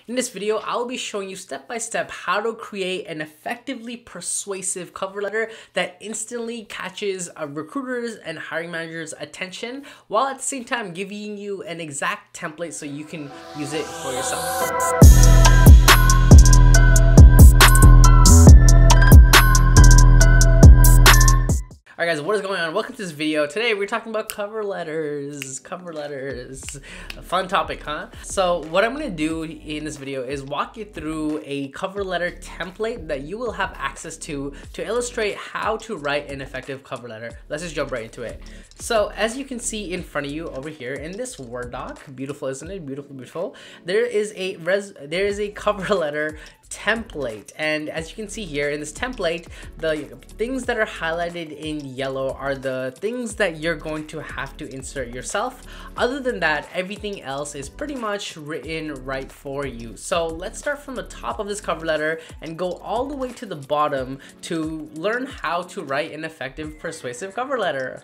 In this video, I'll be showing you step by step how to create an effectively persuasive cover letter that instantly catches recruiters and hiring managers' attention, while at the same time giving you an exact template so you can use it for yourself. Alright guys, what is going on? Welcome to this video. Today we're talking about cover letters. A fun topic, huh? So what I'm going to do in this video is walk you through a cover letter template that you will have access to illustrate how to write an effective cover letter. Let's just jump right into it. So as you can see in front of you over here in this Word doc, beautiful, isn't it? Beautiful, beautiful. There is a cover letter template, and as you can see here in this template, the things that are highlighted in yellow are the things that you're going to have to insert yourself. Other than that, everything else is pretty much written right for you. So let's start from the top of this cover letter and go all the way to the bottom to learn how to write an effective persuasive cover letter.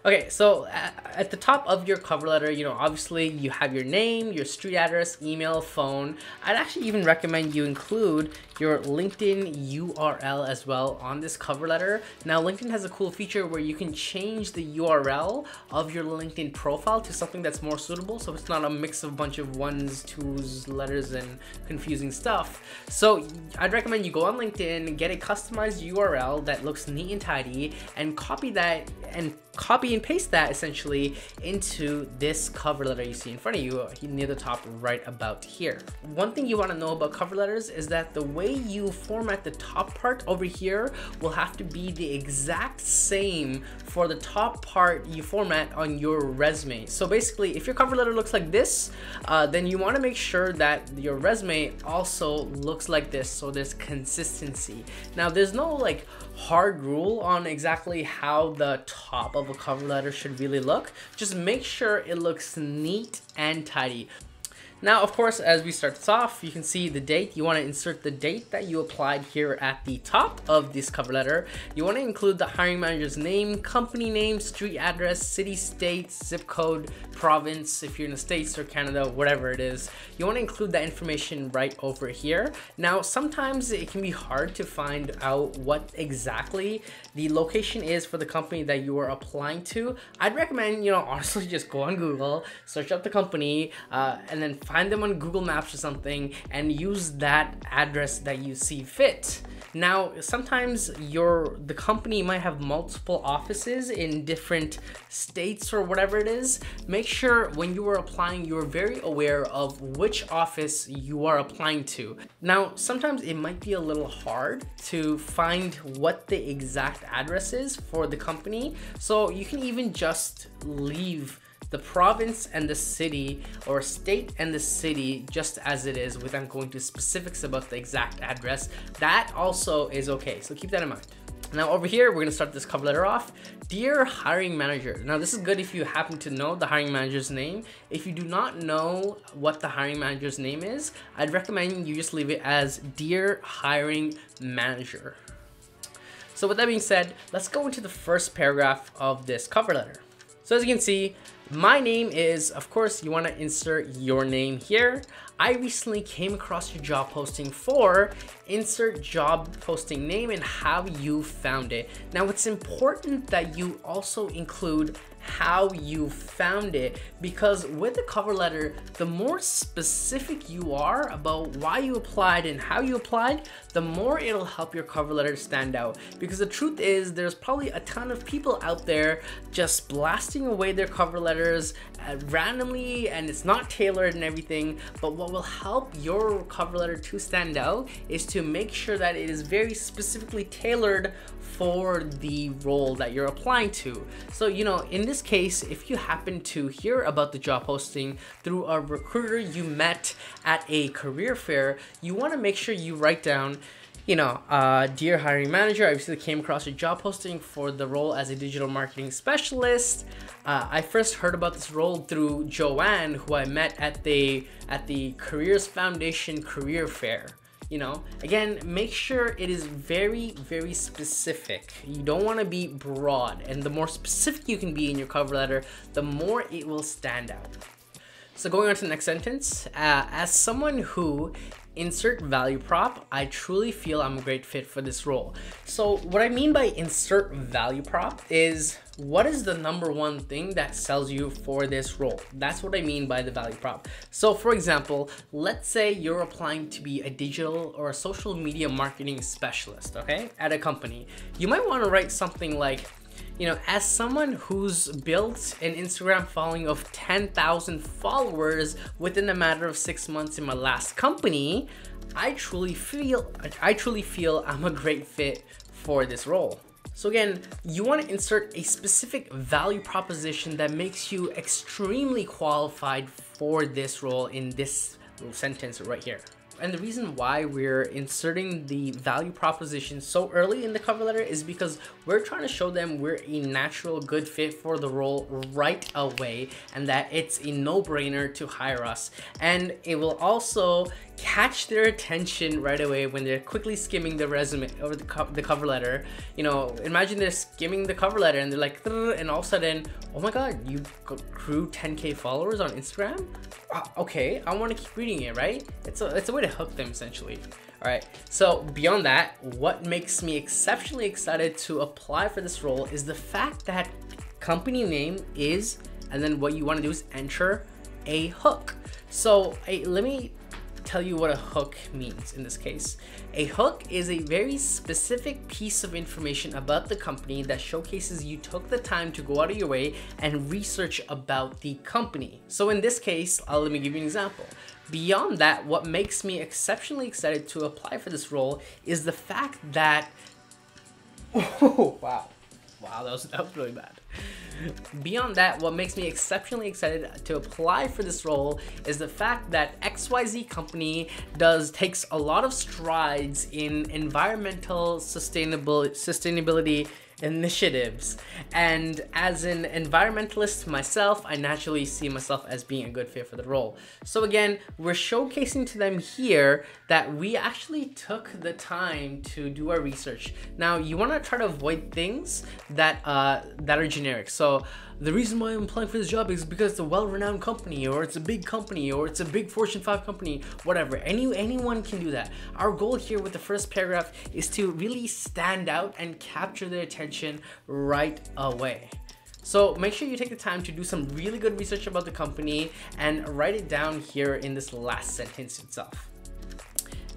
Okay, so at the top of your cover letter, obviously you have your name, your street address, email, phone. I'd actually even recommend you include your LinkedIn URL as well on this cover letter. Now, LinkedIn has a cool feature where you can change the URL of your LinkedIn profile to something that's more suitable, so it's not a mix of a bunch of ones, twos, letters, and confusing stuff. So I'd recommend you go on LinkedIn, get a customized URL that looks neat and tidy, and copy and paste that essentially into this cover letter you see in front of you near the top right about here. One thing you want to know about cover letters is that the way you format the top part over here will have to be the exact same for the top part you format on your resume. So basically, if your cover letter looks like this, then you want to make sure that your resume also looks like this, so there's consistency. Now, there's no hard rule on exactly how the top of a cover letter should really look. Just make sure it looks neat and tidy. Now, of course, as we start this off, you can see the date. You want to insert the date that you applied here at the top of this cover letter. You want to include the hiring manager's name, company name, street address, city, state, zip code, province, if you're in the States or Canada, whatever it is. You want to include that information right over here. Now, sometimes it can be hard to find out what exactly the location is for the company that you are applying to. I'd recommend, honestly, just go on Google, search up the company, and then find them on Google Maps or something and use that address that you see fit. Now, sometimes the company might have multiple offices in different states or whatever it is. Make sure when you are applying, you're very aware of which office you are applying to. Now, sometimes it might be a little hard to find what the exact address is for the company. So you can even just leave the province and the city, or state and the city, just as it is without going to specifics about the exact address. That also is okay, so keep that in mind. Now over here, we're gonna start this cover letter off. Dear hiring manager. Now this is good if you happen to know the hiring manager's name. If you do not know what the hiring manager's name is, I'd recommend you just leave it as Dear Hiring Manager. So with that being said, let's go into the first paragraph of this cover letter. So as you can see, my name is, of course, you want to insert your name here. I recently came across your job posting for, insert job posting name and how you found it. Now, it's important that you also include how you found it, because with the cover letter, the more specific you are about why you applied and how you applied, the more it'll help your cover letter stand out. Because the truth is, there's probably a ton of people out there just blasting away their cover letters randomly, and it's not tailored and everything. But what will help your cover letter to stand out is to make sure that it is very specifically tailored for the role that you're applying to. So, in this case, if you happen to hear about the job posting through a recruiter you met at a career fair, you want to make sure you write down, dear hiring manager, I recently came across a job posting for the role as a digital marketing specialist. I first heard about this role through Joanne, who I met at the Careers Foundation career fair. Again, make sure it is very, very specific. You don't want to be broad, and the more specific you can be in your cover letter, the more it will stand out. So going on to the next sentence, as someone who insert value prop, I truly feel I'm a great fit for this role. So what I mean by insert value prop is, what is the number one thing that sells you for this role? That's what I mean by the value prop. So for example, let's say you're applying to be a digital or a social media marketing specialist, okay, at a company. You might want to write something like, you know, as someone who's built an Instagram following of 10,000 followers within a matter of 6 months in my last company, I truly feel I'm a great fit for this role. So again, you want to insert a specific value proposition that makes you extremely qualified for this role in this little sentence right here. And the reason why we're inserting the value proposition so early in the cover letter is because we're trying to show them we're a natural good fit for the role right away, and that it's a no-brainer to hire us. And it will also catch their attention right away when they're quickly skimming the resume or the cover letter. You know, imagine they're skimming the cover letter and they're like, and all of a sudden, oh my God, you grew 10K followers on Instagram? Okay, I want to keep reading it, right? It's a way to hook them essentially. All right, so beyond that, what makes me exceptionally excited to apply for this role is the fact that company name is, and then what you want to do is enter a hook. So let me tell you what a hook means in this case. A hook is a very specific piece of information about the company that showcases you took the time to go out of your way and research about the company. So in this case, let me give you an example. Beyond that, what makes me exceptionally excited to apply for this role is the fact that, oh, wow, that was really bad. Beyond that, what makes me exceptionally excited to apply for this role is the fact that XYZ company takes a lot of strides in environmental sustainability initiatives, and as an environmentalist myself, I naturally see myself as being a good fit for the role. So again, we're showcasing to them here that we actually took the time to do our research. Now you want to try to avoid things that are generic. So the reason why I'm applying for this job is because it's a well-renowned company, or it's a big company, or it's a big Fortune 5 company, whatever. Anyone can do that. Our goal here with the first paragraph is to really stand out and capture their attention right away. So make sure you take the time to do some really good research about the company and write it down here in this last sentence itself.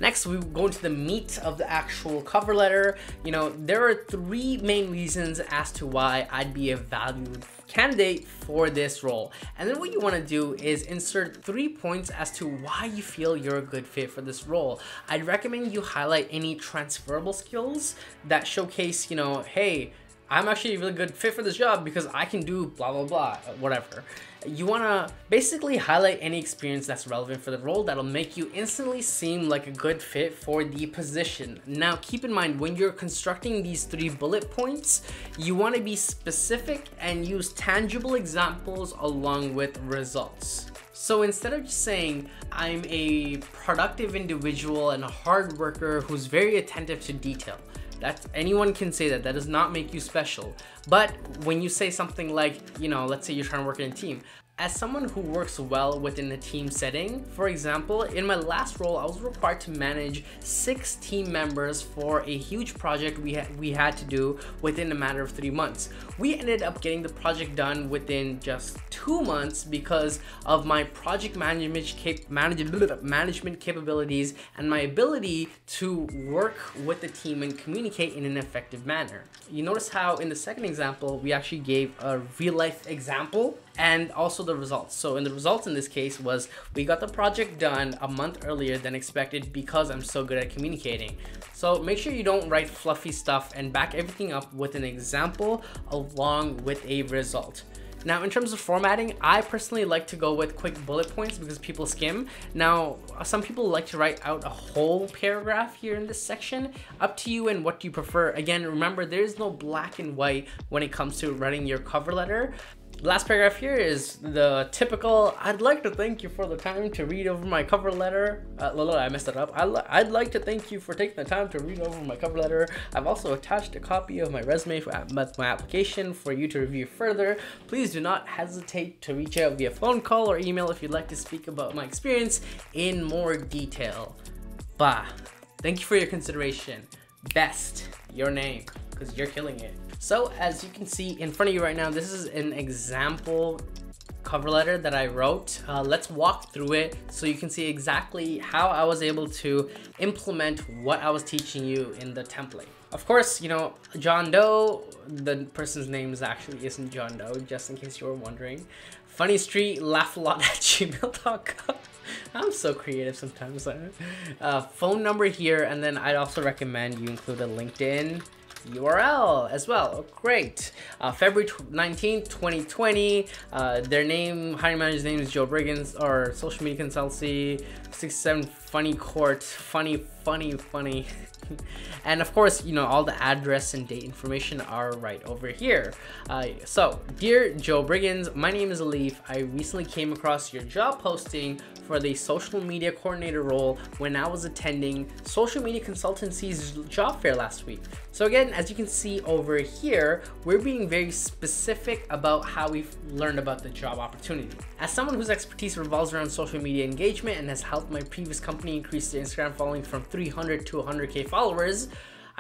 Next, we go into the meat of the actual cover letter. You know, there are 3 main reasons as to why I'd be a valued candidate for this role. And then what you want to do is insert 3 points as to why you feel you're a good fit for this role. I'd recommend you highlight any transferable skills that showcase, you know, hey, I'm actually a really good fit for this job because I can do blah, blah, blah, whatever. You want to basically highlight any experience that's relevant for the role that'll make you instantly seem like a good fit for the position. Now, keep in mind, when you're constructing these 3 bullet points, you want to be specific and use tangible examples along with results. So instead of just saying, I'm a productive individual and a hard worker who's very attentive to detail, anyone can say that. That does not make you special. But when you say something like, you know, let's say you're trying to work in a team. As someone who works well within a team setting, for example, in my last role, I was required to manage 6 team members for a huge project we had to do within a matter of 3 months. We ended up getting the project done within just 2 months because of my project management capabilities and my ability to work with the team and communicate in an effective manner. You notice how in the second example, we actually gave a real life example and also the results. So in the results in this case was we got the project done a month earlier than expected because I'm so good at communicating. So make sure you don't write fluffy stuff and back everything up with an example along with a result. Now, in terms of formatting, I personally like to go with quick bullet points because people skim. Now, some people like to write out a whole paragraph here in this section. Up to you and what you prefer. Again, remember, there's no black and white when it comes to writing your cover letter. Last paragraph here is the typical, I'd like to thank you for the time to read over my cover letter. I messed it up. I'd like to thank you for taking the time to read over my cover letter. I've also attached a copy of my resume with my application for you to review further. Please do not hesitate to reach out via phone call or email if you'd like to speak about my experience in more detail. Bah, thank you for your consideration. Best, your name, because you're killing it. So as you can see in front of you right now, this is an example cover letter that I wrote. Let's walk through it so you can see exactly how I was able to implement what I was teaching you in the template. Of course, you know, John Doe, the person's name actually isn't John Doe, just in case you were wondering. Funny Street, laughalot@gmail.com. I'm so creative sometimes. Phone number here, and then I'd also recommend you include a LinkedIn URL as well. Great. February 19th, 2020. Their name, hiring manager's name is Joe Briggins, or social media consultancy, 67 Funny Court, funny. And of course, you know, all the address and date information are right over here. So, dear Joe Briggins, my name is Alif. I recently came across your job posting for the social media coordinator role when I was attending Social Media Consultancy's job fair last week. So again, as you can see over here, we're being very specific about how we've learned about the job opportunity. As someone whose expertise revolves around social media engagement and has helped my previous company increase their Instagram following from 300 to 100K followers,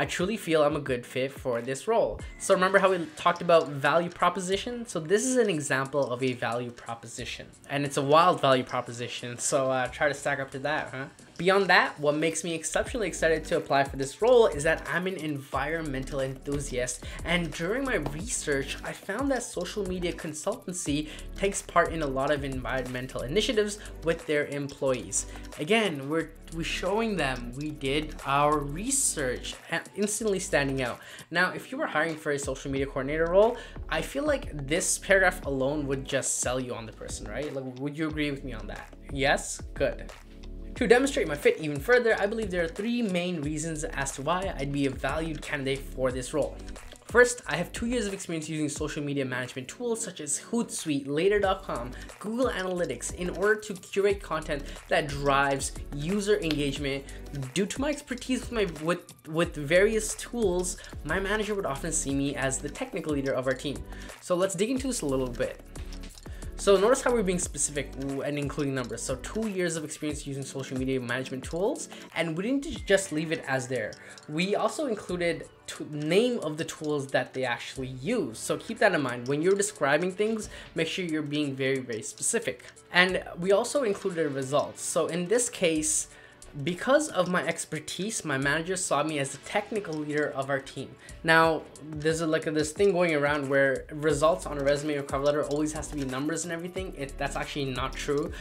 I truly feel I'm a good fit for this role. So remember how we talked about value proposition? So this is an example of a value proposition, and it's a wild value proposition. So try to stack up to that, huh? Beyond that, what makes me exceptionally excited to apply for this role is that I'm an environmental enthusiast, and during my research, I found that social media consultancy takes part in a lot of environmental initiatives with their employees. Again, we're showing them we did our research, instantly standing out. Now, if you were hiring for a social media coordinator role, I feel like this paragraph alone would just sell you on the person, right? Like, would you agree with me on that? Yes? Good. To demonstrate my fit even further, I believe there are 3 main reasons as to why I'd be a valued candidate for this role. First, I have 2 years of experience using social media management tools such as Hootsuite, Later.com, Google Analytics in order to curate content that drives user engagement. Due to my expertise with various tools, my manager would often see me as the technical leader of our team. So let's dig into this a little bit. So notice how we're being specific and including numbers. So 2 years of experience using social media management tools, and we didn't just leave it as there. We also included name of the tools that they actually use. So keep that in mind. When you're describing things, make sure you're being very, very specific. And we also included results. So in this case, because of my expertise, my manager saw me as the technical leader of our team. Now, there's this thing going around where results on a resume or cover letter always has to be numbers and everything. That's actually not true.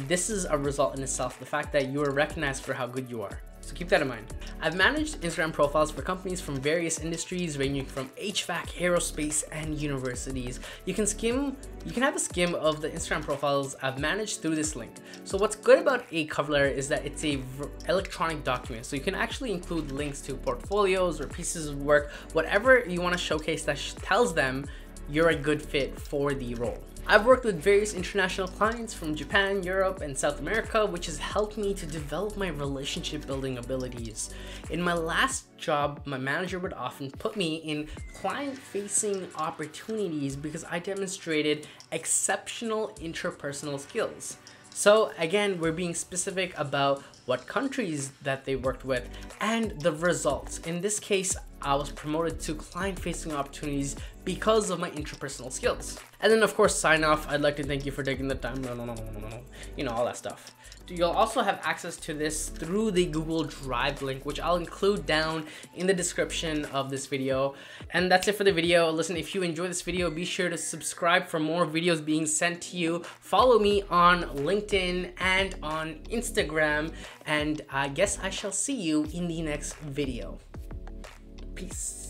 This is a result in itself, the fact that you are recognized for how good you are. So keep that in mind. I've managed Instagram profiles for companies from various industries ranging from HVAC, aerospace, and universities. You can have a skim of the Instagram profiles I've managed through this link. So what's good about a cover letter is that it's a electronic document. So you can actually include links to portfolios or pieces of work, whatever you want to showcase that tells them you're a good fit for the role. I've worked with various international clients from Japan, Europe, and South America, which has helped me to develop my relationship building abilities. In my last job, my manager would often put me in client-facing opportunities because I demonstrated exceptional interpersonal skills. So again, we're being specific about what countries that they worked with and the results. In this case, I was promoted to client-facing opportunities because of my interpersonal skills. And then of course, sign off. I'd like to thank you for taking the time. No. You know, all that stuff. You'll also have access to this through the Google Drive link, which I'll include down in the description of this video. And that's it for the video. Listen, if you enjoyed this video, be sure to subscribe for more videos being sent to you. Follow me on LinkedIn and on Instagram. And I guess I shall see you in the next video. Peace.